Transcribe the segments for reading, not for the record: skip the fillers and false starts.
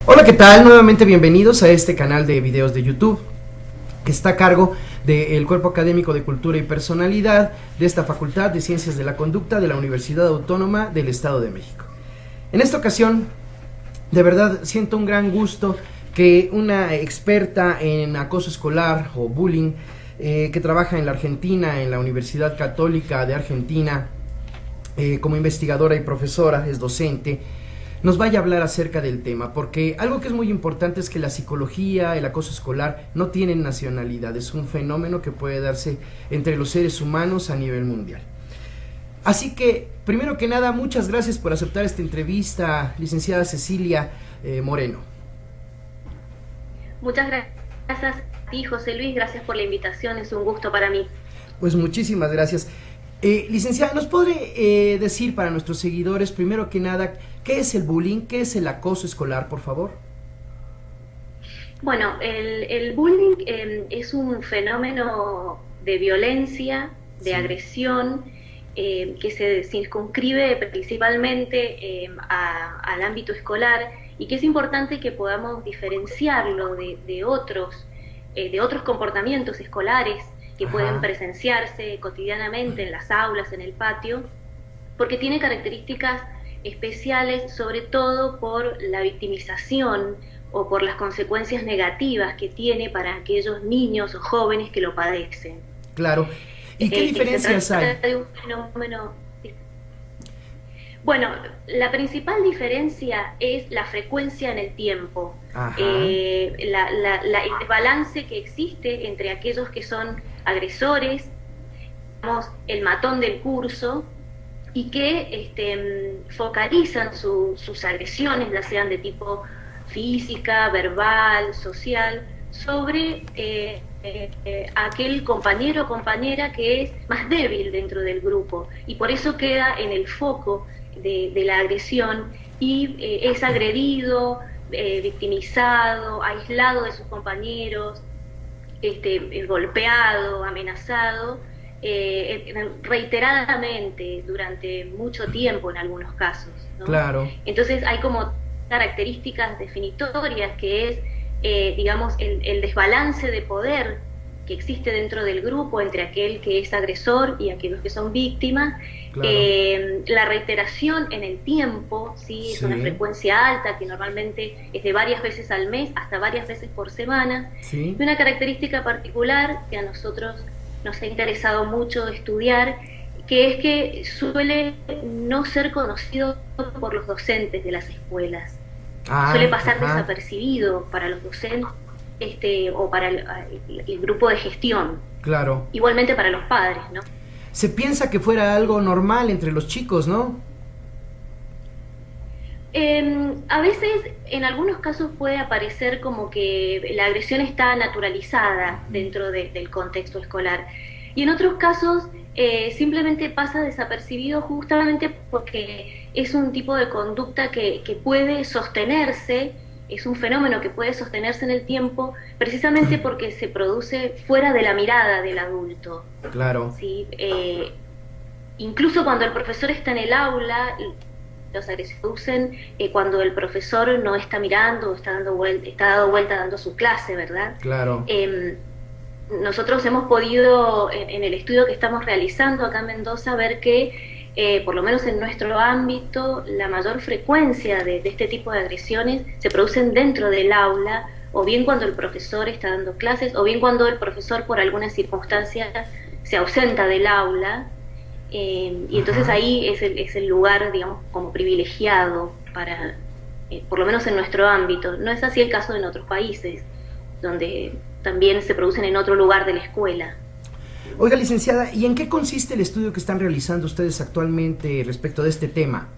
Hola, ¿qué tal? Nuevamente bienvenidos a este canal de videos de YouTube que está a cargo del Cuerpo Académico de Cultura y Personalidad de esta Facultad de Ciencias de la Conducta de la Universidad Autónoma del Estado de México. En esta ocasión, de verdad, siento un gran gusto que una experta en acoso escolar o bullying que trabaja en la Argentina, en la Universidad Católica de Argentina, como investigadora y profesora, es docente, nos vaya a hablar acerca del tema, porque algo que es muy importante es que la psicología, el acoso escolar no tienen nacionalidad, es un fenómeno que puede darse entre los seres humanos a nivel mundial. Así que, primero que nada, muchas gracias por aceptar esta entrevista, licenciada Cecilia Moreno. Muchas gracias a ti, José Luis, gracias por la invitación, es un gusto para mí. Pues muchísimas gracias. Licenciada, ¿nos podría decir para nuestros seguidores, primero que nada, qué es el bullying, qué es el acoso escolar, por favor? Bueno, el bullying es un fenómeno de violencia, de agresión, que se circunscribe principalmente al ámbito escolar y que es importante que podamos diferenciarlo de otros comportamientos escolares que pueden presenciarse cotidianamente en las aulas, en el patio, porque tiene características especiales, sobre todo por la victimización o por las consecuencias negativas que tiene para aquellos niños o jóvenes que lo padecen. Claro. ¿Y qué diferencias hay? De un fenómeno. Bueno, la principal diferencia es la frecuencia en el tiempo, el desbalance que existe entre aquellos que son agresores, digamos, el matón del curso, y que focalizan sus agresiones, ya sean de tipo física, verbal, social, sobre aquel compañero o compañera que es más débil dentro del grupo, y por eso queda en el foco de la agresión y es agredido, victimizado, aislado de sus compañeros, golpeado, amenazado, reiteradamente durante mucho tiempo en algunos casos, ¿no? Claro. Entonces hay como características definitorias que es, digamos, el desbalance de poder que existe dentro del grupo entre aquel que es agresor y aquellos que son víctimas, Claro. La reiteración en el tiempo, ¿sí? Es una frecuencia alta que normalmente es de varias veces al mes hasta varias veces por semana, Sí. y una característica particular que a nosotros nos ha interesado mucho estudiar, que es que suele no ser conocido por los docentes de las escuelas, suele pasar desapercibido para los docentes o para el grupo de gestión. Claro. Igualmente para los padres, ¿no? Se piensa que fuera algo normal entre los chicos, ¿no? A veces, en algunos casos puede aparecer como que la agresión está naturalizada dentro del contexto escolar, y en otros casos simplemente pasa desapercibido justamente porque es un tipo de conducta que puede sostenerse, es un fenómeno que puede sostenerse en el tiempo precisamente porque se produce fuera de la mirada del adulto. Claro. ¿Sí? Incluso cuando el profesor está en el aula, los agresores se producen cuando el profesor no está mirando, está dando vuelta dando su clase, ¿verdad? Claro. Nosotros hemos podido, en el estudio que estamos realizando acá en Mendoza, ver que por lo menos en nuestro ámbito, la mayor frecuencia de este tipo de agresiones se producen dentro del aula, o bien cuando el profesor está dando clases, o bien cuando el profesor por alguna circunstancia se ausenta del aula, y entonces ahí es el lugar, digamos, como privilegiado para, por lo menos en nuestro ámbito. No es así el caso en otros países, donde también se producen en otro lugar de la escuela. Oiga, licenciada, ¿y en qué consiste el estudio que están realizando ustedes actualmente respecto de este tema?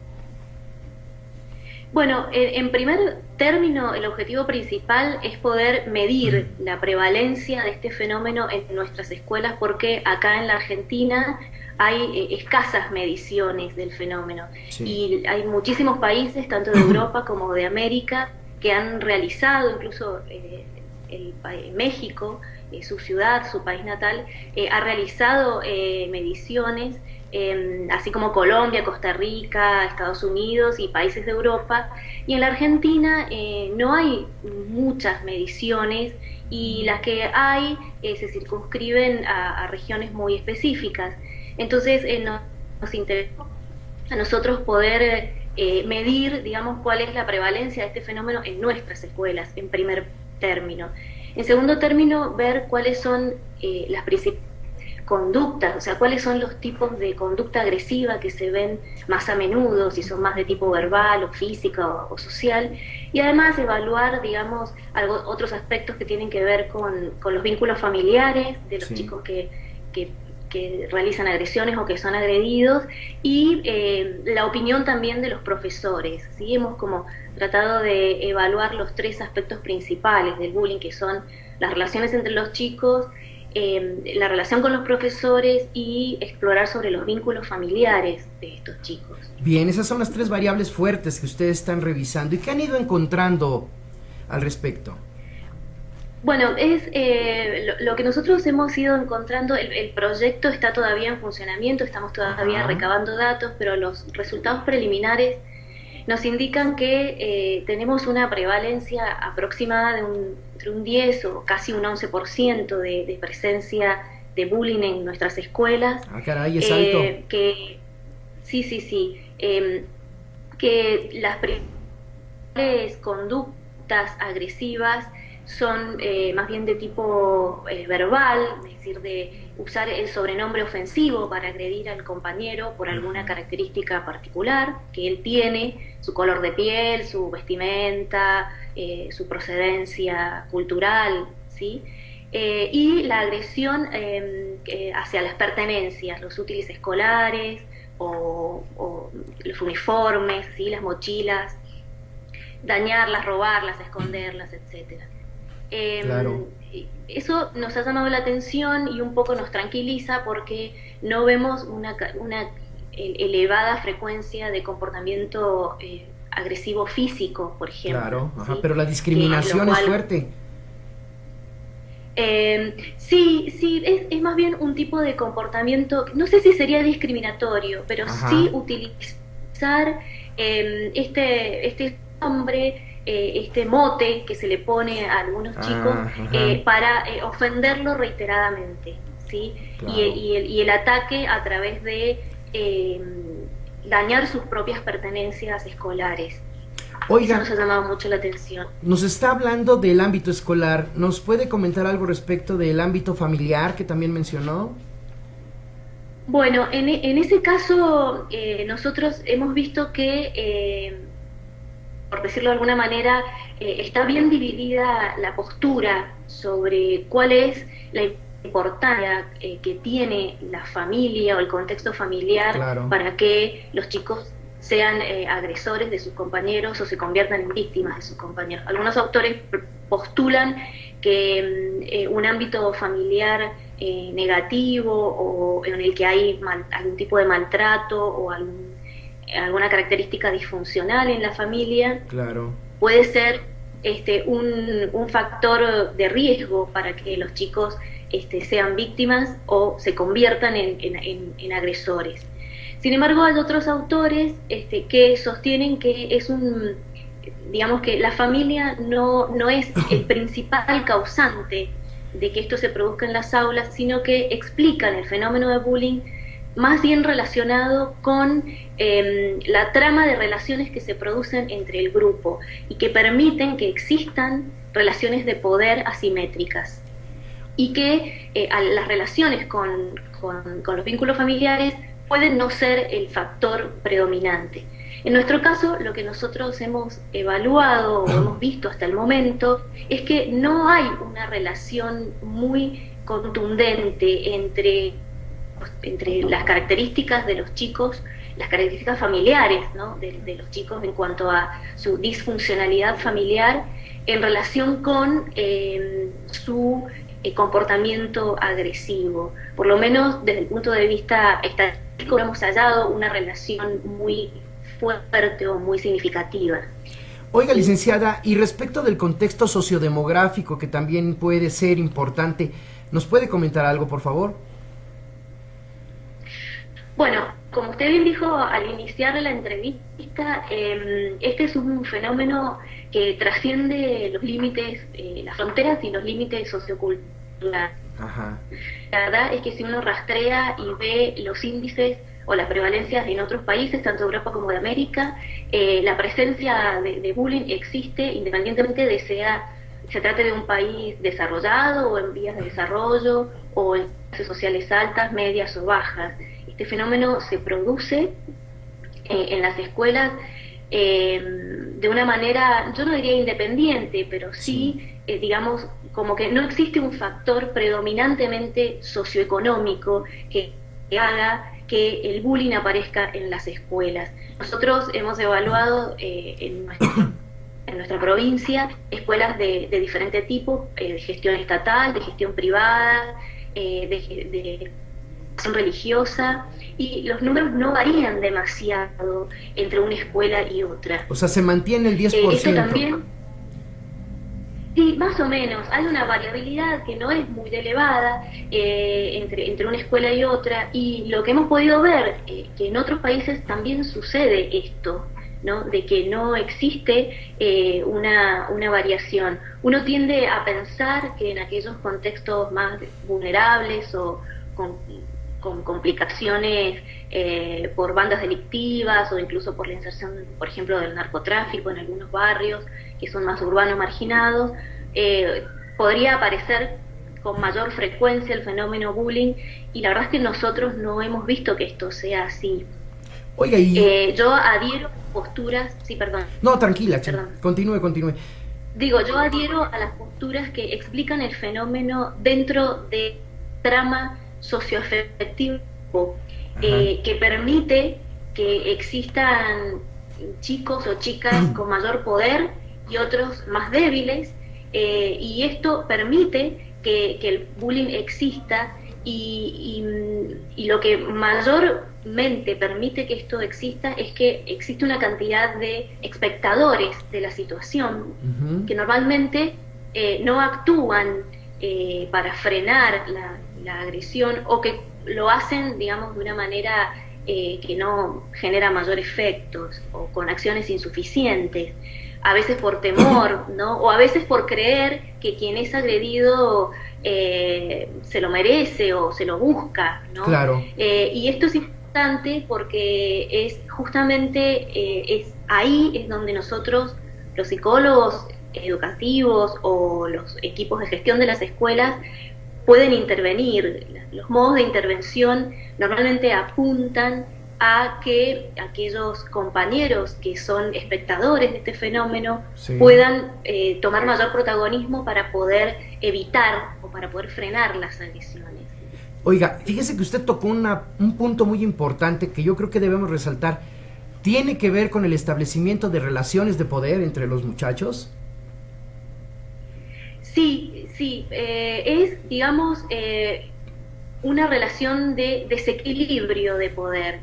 Bueno, en primer término, el objetivo principal es poder medir la prevalencia de este fenómeno en nuestras escuelas, porque acá en la Argentina hay escasas mediciones del fenómeno. Sí. Y hay muchísimos países, tanto de Europa como de América, que han realizado, incluso México, su ciudad, su país natal, ha realizado mediciones así como Colombia, Costa Rica, Estados Unidos y países de Europa. Y en la Argentina no hay muchas mediciones y las que hay se circunscriben a regiones muy específicas. Entonces nos interesa a nosotros poder medir, digamos, cuál es la prevalencia de este fenómeno en nuestras escuelas, en primer término. En segundo término, ver cuáles son las principales conductas, o sea, cuáles son los tipos de conducta agresiva que se ven más a menudo, si son más de tipo verbal o física o social, y además evaluar, digamos, otros aspectos que tienen que ver con los vínculos familiares de los chicos que realizan agresiones o que son agredidos, y la opinión también de los profesores, ¿sí? Hemos como tratado de evaluar los tres aspectos principales del bullying, que son las relaciones entre los chicos, la relación con los profesores y explorar sobre los vínculos familiares de estos chicos. Bien, esas son las tres variables fuertes que ustedes están revisando. ¿Y qué han ido encontrando al respecto? Bueno, es lo que nosotros hemos ido encontrando. El proyecto está todavía en funcionamiento, estamos todavía recabando datos, pero los resultados preliminares nos indican que tenemos una prevalencia aproximada de entre un 10 o casi un 11% de presencia de bullying en nuestras escuelas. Ah, caray, es alto. Sí. Que las principales conductas agresivas son más bien de tipo verbal, es decir, de usar el sobrenombre ofensivo para agredir al compañero por alguna característica particular que él tiene, su color de piel, su vestimenta, su procedencia cultural, ¿sí? Y la agresión hacia las pertenencias, los útiles escolares o los uniformes, ¿sí? Las mochilas, dañarlas, robarlas, esconderlas, etcétera. Claro. Eso nos ha llamado la atención y un poco nos tranquiliza porque no vemos una elevada frecuencia de comportamiento agresivo físico, por ejemplo. Claro, ¿sí? Pero la discriminación es fuerte. Sí, es más bien un tipo de comportamiento, no sé si sería discriminatorio, pero sí utilizar este nombre, este mote que se le pone a algunos chicos para ofenderlo reiteradamente, ¿sí? Claro. Y el ataque a través de dañar sus propias pertenencias escolares. Oiga, eso nos ha llamado mucho la atención. Nos está hablando del ámbito escolar. ¿Nos puede comentar algo respecto del ámbito familiar que también mencionó? Bueno, en ese caso nosotros hemos visto que por decirlo de alguna manera, está bien dividida la postura sobre cuál es la importancia que tiene la familia o el contexto familiar para que los chicos sean agresores de sus compañeros o se conviertan en víctimas de sus compañeros. Algunos autores postulan que un ámbito familiar negativo o en el que hay algún tipo de maltrato o alguna característica disfuncional en la familia, puede ser un factor de riesgo para que los chicos sean víctimas o se conviertan en agresores. Sin embargo, hay otros autores que sostienen que digamos que la familia no es el principal causante de que esto se produzca en las aulas, sino que explican el fenómeno de bullying más bien relacionado con la trama de relaciones que se producen entre el grupo y que permiten que existan relaciones de poder asimétricas y que las relaciones con los vínculos familiares pueden no ser el factor predominante. En nuestro caso, lo que nosotros hemos evaluado o hemos visto hasta el momento es que no hay una relación muy contundente entre las características de los chicos, las características familiares, ¿no? de los chicos en cuanto a su disfuncionalidad familiar en relación con su comportamiento agresivo. Por lo menos desde el punto de vista estadístico hemos hallado una relación muy fuerte o muy significativa. Oiga, licenciada, y respecto del contexto sociodemográfico, que también puede ser importante, ¿nos puede comentar algo, por favor? Bueno, como usted bien dijo al iniciar la entrevista, este es un fenómeno que trasciende los límites, las fronteras y los límites socioculturales. Ajá. La verdad es que si uno rastrea y ve los índices o las prevalencias en otros países, tanto de Europa como de América, la presencia de bullying existe independientemente de se trate de un país desarrollado o en vías de desarrollo o en clases sociales altas, medias o bajas. Este fenómeno se produce en las escuelas de una manera, yo no diría independiente, pero sí, digamos, como que no existe un factor predominantemente socioeconómico que haga que el bullying aparezca en las escuelas. Nosotros hemos evaluado en nuestra provincia escuelas de diferente tipo, de gestión estatal, de gestión privada, de gestión religiosa, y los números no varían demasiado entre una escuela y otra. O sea, se mantiene el 10%. Esto también, sí, más o menos. Hay una variabilidad que no es muy elevada entre una escuela y otra, y lo que hemos podido ver, que en otros países también sucede esto, ¿no? De que no existe una variación. Uno tiende a pensar que en aquellos contextos más vulnerables o con complicaciones por bandas delictivas o incluso por la inserción, por ejemplo, del narcotráfico en algunos barrios que son más urbanos marginados, podría aparecer con mayor frecuencia el fenómeno bullying, y la verdad es que nosotros no hemos visto que esto sea así. Oiga, y... yo adhiero a posturas... Sí, perdón. No, tranquila, perdón. Continúe. Digo, yo adhiero a las posturas que explican el fenómeno dentro de trama socioafectivo que permite que existan chicos o chicas con mayor poder y otros más débiles, y esto permite que el bullying exista, y lo que mayormente permite que esto exista es que existe una cantidad de espectadores de la situación que normalmente no actúan para frenar la agresión, o que lo hacen, digamos, de una manera que no genera mayor efectos, o con acciones insuficientes, a veces por temor, ¿no? O a veces por creer que quien es agredido se lo merece o se lo busca, ¿no? Claro. Y esto es importante porque es justamente ahí es donde nosotros, los psicólogos educativos o los equipos de gestión de las escuelas, pueden intervenir. Los modos de intervención normalmente apuntan a que aquellos compañeros que son espectadores de este fenómeno puedan tomar mayor protagonismo para poder evitar o para poder frenar las agresiones. Oiga, fíjese que usted tocó un punto muy importante que yo creo que debemos resaltar. ¿Tiene que ver con el establecimiento de relaciones de poder entre los muchachos? Sí, es, digamos, una relación de desequilibrio de poder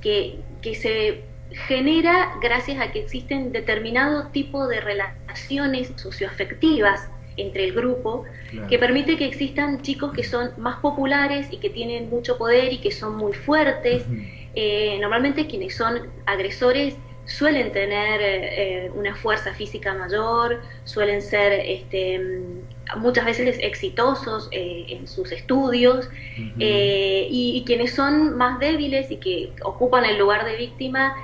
que se genera gracias a que existen determinado tipo de relaciones socioafectivas entre el grupo, claro, que permite que existan chicos que son más populares y que tienen mucho poder y que son muy fuertes. Normalmente quienes son agresores suelen tener una fuerza física mayor, suelen ser muchas veces exitosos en sus estudios, y quienes son más débiles y que ocupan el lugar de víctima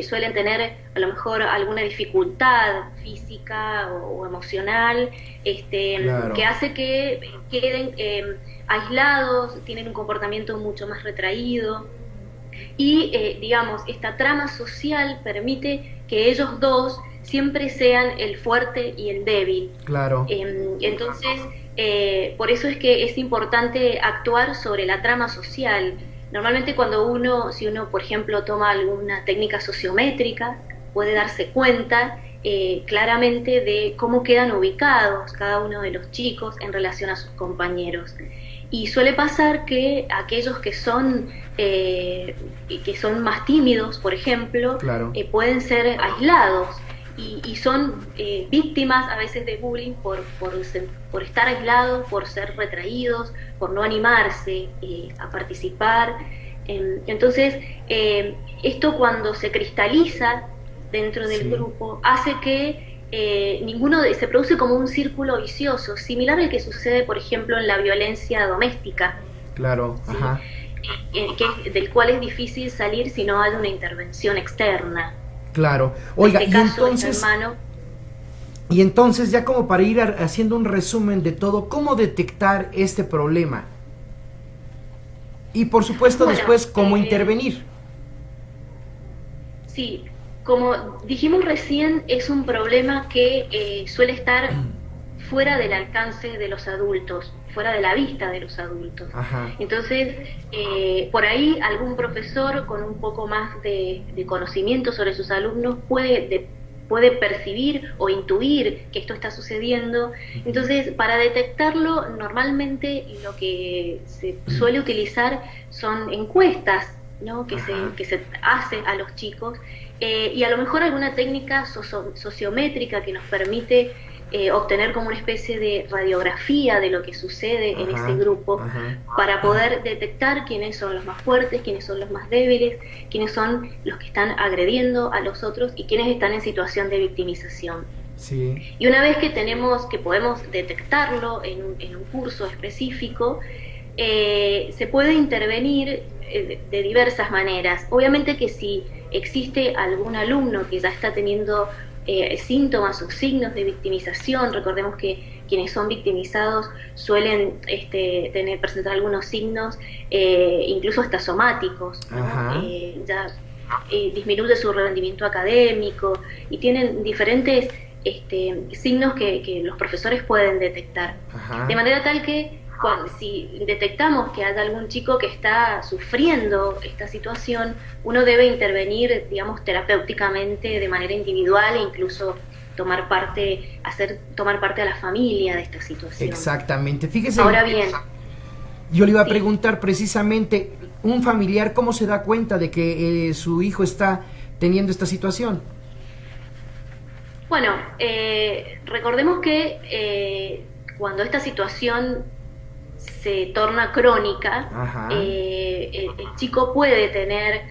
suelen tener a lo mejor alguna dificultad física o emocional, claro, que hace que queden aislados, tienen un comportamiento mucho más retraído. Y digamos, esta trama social permite que ellos dos siempre sean el fuerte y el débil. Claro. Entonces, por eso es que es importante actuar sobre la trama social. Normalmente si uno, por ejemplo, toma alguna técnica sociométrica, puede darse cuenta claramente de cómo quedan ubicados cada uno de los chicos en relación a sus compañeros. Y suele pasar que aquellos que son más tímidos, por ejemplo, claro, pueden ser aislados y son víctimas a veces de bullying por estar aislados, por ser retraídos, por no animarse a participar. Entonces, esto cuando se cristaliza dentro del grupo hace que se produce como un círculo vicioso, similar al que sucede, por ejemplo, en la violencia doméstica. Claro, ¿sí? Del cual es difícil salir si no hay una intervención externa. Claro. Oiga, en este caso, hermano. Y entonces, ya como para ir haciendo un resumen de todo, ¿cómo detectar este problema? Y por supuesto, después, ¿cómo intervenir? Sí, como dijimos recién, es un problema que suele estar fuera del alcance de los adultos, fuera de la vista de los adultos. Ajá. Entonces, por ahí algún profesor con un poco más de conocimiento sobre sus alumnos puede percibir o intuir que esto está sucediendo. Entonces, para detectarlo, normalmente lo que se suele utilizar son encuestas, ¿no? que se hace a los chicos, y a lo mejor alguna técnica sociométrica que nos permite obtener como una especie de radiografía de lo que sucede en ese grupo, para poder detectar quiénes son los más fuertes, quiénes son los más débiles, quiénes son los que están agrediendo a los otros y quiénes están en situación de victimización. Sí. Y una vez que podemos detectarlo en un curso específico, se puede intervenir de diversas maneras. Obviamente que si existe algún alumno que ya está teniendo síntomas o signos de victimización, recordemos que quienes son victimizados suelen presentar algunos signos incluso hasta somáticos, ¿no? Ya disminuye su rendimiento académico y tienen diferentes signos que los profesores pueden detectar. De manera tal que si detectamos que hay algún chico que está sufriendo esta situación, uno debe intervenir, digamos, terapéuticamente de manera individual e incluso tomar parte a la familia de esta situación. Exactamente. Fíjese. Ahora bien, yo le iba a preguntar precisamente, un familiar, ¿cómo se da cuenta de que su hijo está teniendo esta situación? Bueno, recordemos que cuando esta situación se torna crónica, el chico puede tener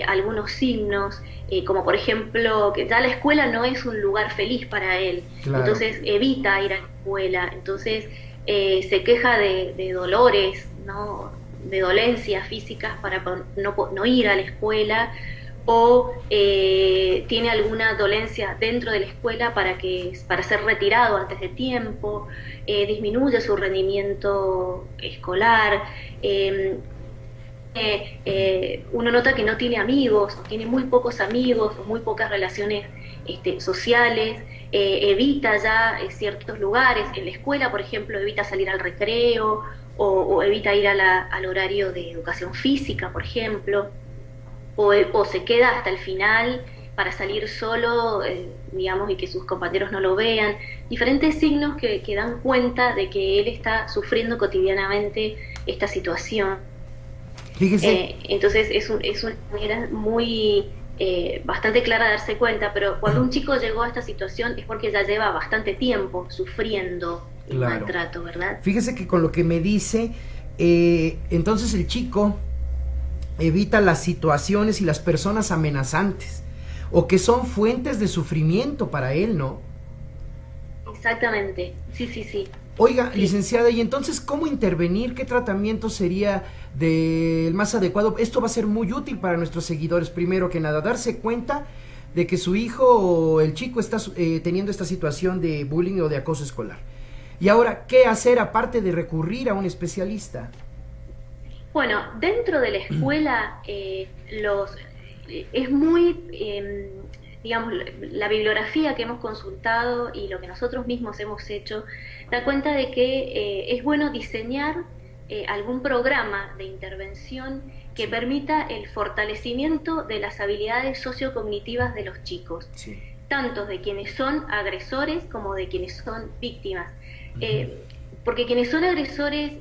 algunos signos, como por ejemplo que ya la escuela no es un lugar feliz para él, claro. Entonces evita ir a la escuela, entonces se queja de dolores, ¿no? De dolencias físicas para no ir a la escuela, o tiene alguna dolencia dentro de la escuela para ser retirado antes de tiempo, disminuye su rendimiento escolar, uno nota que no tiene amigos, o tiene muy pocos amigos, o muy pocas relaciones sociales, evita ya ciertos lugares, en la escuela, por ejemplo, evita salir al recreo, o evita ir al horario de educación física, por ejemplo, o se queda hasta el final para salir solo, digamos, y que sus compañeros no lo vean. Diferentes signos que dan cuenta de que él está sufriendo cotidianamente esta situación. Fíjese. Entonces es una manera bastante clara de darse cuenta, pero cuando un chico llegó a esta situación es porque ya lleva bastante tiempo sufriendo el maltrato, ¿verdad? Fíjese que con lo que me dice, entonces el chico evita las situaciones y las personas amenazantes, o que son fuentes de sufrimiento para él, ¿no? Exactamente, sí. Oiga, sí. Licenciada, ¿y entonces cómo intervenir? ¿Qué tratamiento sería el más adecuado? Esto va a ser muy útil para nuestros seguidores, primero que nada, darse cuenta de que su hijo o el chico está teniendo esta situación de bullying o de acoso escolar. Y ahora, ¿qué hacer aparte de recurrir a un especialista? Bueno, dentro de la escuela es muy, digamos, la bibliografía que hemos consultado y lo que nosotros mismos hemos hecho da cuenta de que es bueno diseñar algún programa de intervención que permita el fortalecimiento de las habilidades sociocognitivas de los chicos, tanto de quienes son agresores como de quienes son víctimas. Porque quienes son agresores,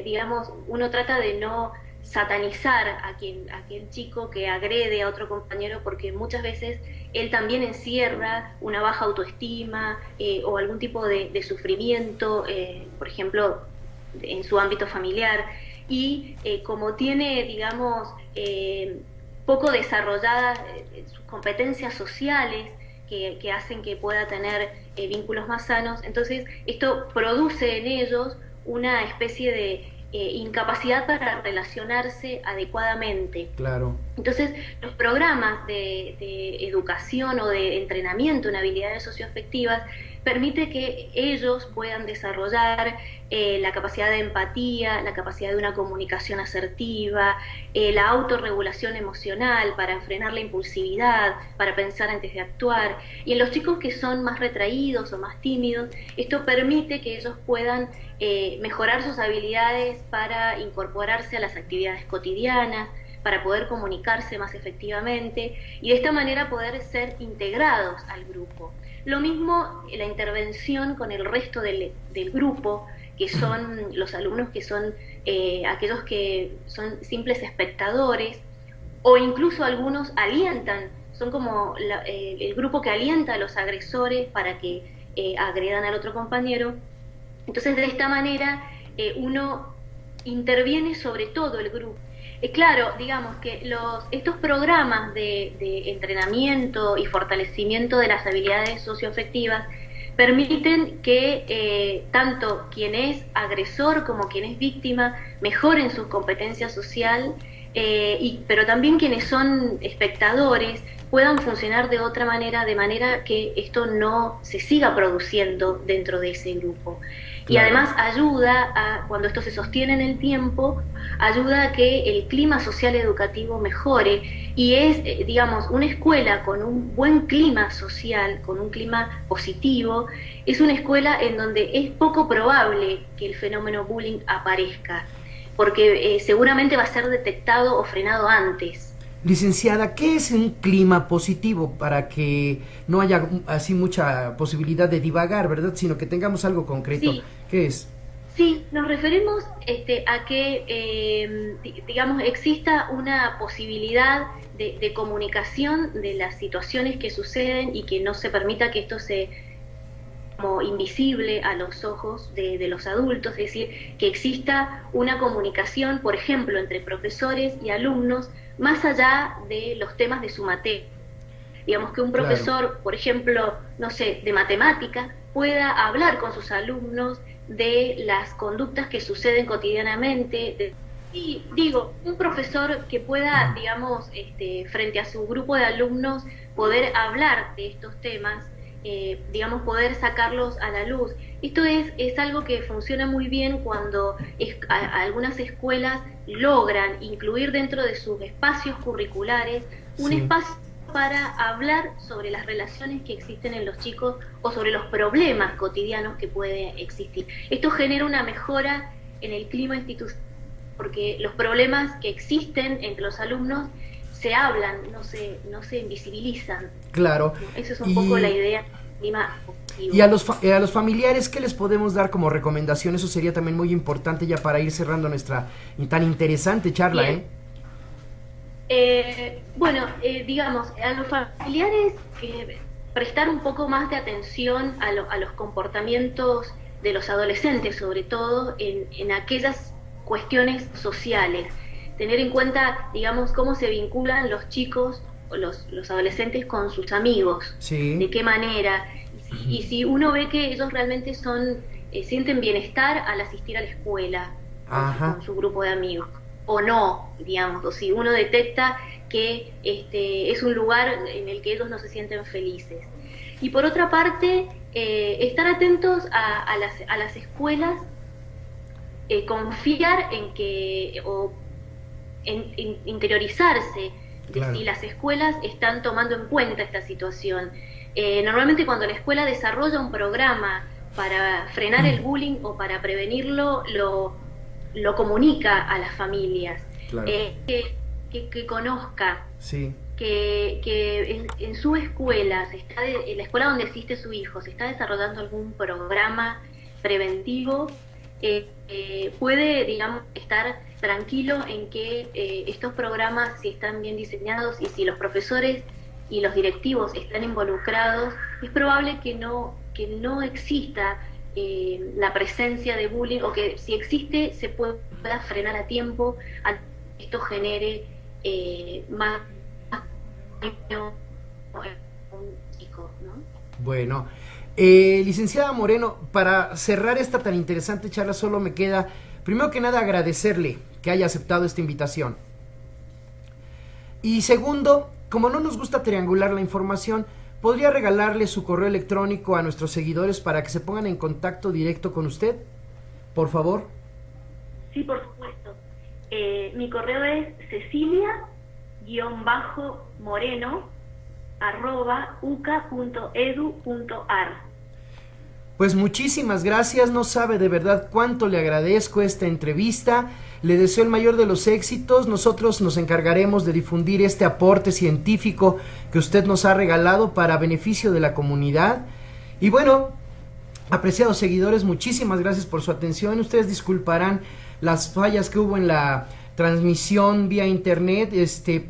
digamos, uno trata de no satanizar a aquel chico que agrede a otro compañero, porque muchas veces él también encierra una baja autoestima o algún tipo de sufrimiento, por ejemplo, en su ámbito familiar. y como tiene, digamos, poco desarrolladas sus competencias sociales que hacen que pueda tener vínculos más sanos, entonces esto produce en ellos una especie de incapacidad para relacionarse adecuadamente. Claro. Entonces, los programas de educación o de entrenamiento en habilidades socioafectivas permite que ellos puedan desarrollar la capacidad de empatía, la capacidad de una comunicación asertiva, la autorregulación emocional para frenar la impulsividad, para pensar antes de actuar. Y en los chicos que son más retraídos o más tímidos, esto permite que ellos puedan mejorar sus habilidades para incorporarse a las actividades cotidianas, para poder comunicarse más efectivamente y de esta manera poder ser integrados al grupo. Lo mismo la intervención con el resto del grupo, que son los alumnos que son aquellos que son simples espectadores, o incluso algunos alientan, son como el grupo que alienta a los agresores para que agredan al otro compañero. Entonces, de esta manera, uno interviene sobre todo el grupo. Claro, digamos que estos programas de entrenamiento y fortalecimiento de las habilidades socioafectivas permiten que tanto quien es agresor como quien es víctima mejoren su competencia social, pero también quienes son espectadores puedan funcionar de otra manera, de manera que esto no se siga produciendo dentro de ese grupo. Y además ayuda cuando esto se sostiene en el tiempo, ayuda a que el clima social educativo mejore y es, digamos, una escuela con un buen clima social, con un clima positivo, es una escuela en donde es poco probable que el fenómeno bullying aparezca, porque seguramente va a ser detectado o frenado antes. Licenciada, ¿qué es un clima positivo para que no haya así mucha posibilidad de divagar, verdad? Sino que tengamos algo concreto. Sí. ¿Qué es? Sí, nos referimos a que, digamos, exista una posibilidad de comunicación de las situaciones que suceden y que no se permita que esto se como invisible a los ojos de los adultos, es decir, que exista una comunicación, por ejemplo, entre profesores y alumnos, más allá de los temas de su materia. Digamos que un profesor, por ejemplo, no sé, de matemática, pueda hablar con sus alumnos de las conductas que suceden cotidianamente. Y digo, un profesor que pueda, digamos, frente a su grupo de alumnos, poder hablar de estos temas, digamos, poder sacarlos a la luz. Esto es algo que funciona muy bien cuando algunas escuelas logran incluir dentro de sus espacios curriculares un espacio para hablar sobre las relaciones que existen en los chicos o sobre los problemas cotidianos que pueden existir. Esto genera una mejora en el clima institucional, porque los problemas que existen entre los alumnos se hablan, no se invisibilizan. Claro. Esa es un poco la idea. Y a los familiares, ¿qué les podemos dar como recomendación? Eso sería también muy importante ya para ir cerrando nuestra tan interesante charla. Bien. Bueno, digamos, a los familiares prestar un poco más de atención a los comportamientos de los adolescentes, sobre todo en aquellas cuestiones sociales. Tener en cuenta, digamos, cómo se vinculan los chicos o los adolescentes con sus amigos, de qué manera. Y si uno ve que ellos realmente sienten bienestar al asistir a la escuela con su grupo de amigos, o no, digamos, o si uno detecta que es un lugar en el que ellos no se sienten felices. Y por otra parte, estar atentos a las escuelas, confiar en que, o en interiorizarse de si las escuelas están tomando en cuenta esta situación. Normalmente cuando la escuela desarrolla un programa para frenar el bullying o para prevenirlo, lo comunica a las familias, que conozca que en su escuela, en la escuela donde asiste su hijo, se está desarrollando algún programa preventivo, puede, digamos, estar tranquilo en que estos programas, si están bien diseñados y si los profesores y los directivos están involucrados, es probable que no exista la presencia de bullying, o que si existe se pueda frenar a tiempo, a que esto genere más daño en un chico, ¿no? Bueno, licenciada Moreno, para cerrar esta tan interesante charla solo me queda, primero que nada, agradecerle que haya aceptado esta invitación. Y segundo, como no nos gusta triangular la información, ¿podría regalarle su correo electrónico a nuestros seguidores para que se pongan en contacto directo con usted? Por favor. Sí, por supuesto. Mi correo es cecilia-moreno@uca.edu.ar. Pues muchísimas gracias, no sabe de verdad cuánto le agradezco esta entrevista, le deseo el mayor de los éxitos, nosotros nos encargaremos de difundir este aporte científico que usted nos ha regalado para beneficio de la comunidad. Y bueno, apreciados seguidores, muchísimas gracias por su atención. Ustedes disculparán las fallas que hubo en la transmisión vía internet,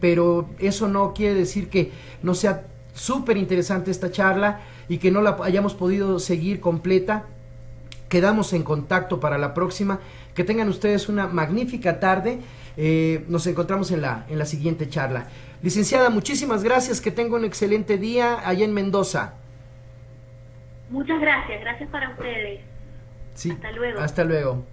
pero eso no quiere decir que no sea súper interesante esta charla y que no la hayamos podido seguir completa. Quedamos en contacto para la próxima. Que tengan ustedes una magnífica tarde. Nos encontramos en la siguiente charla. Licenciada, muchísimas gracias. Que tenga un excelente día allá en Mendoza. Muchas gracias. Gracias para ustedes. Sí, hasta luego. Hasta luego.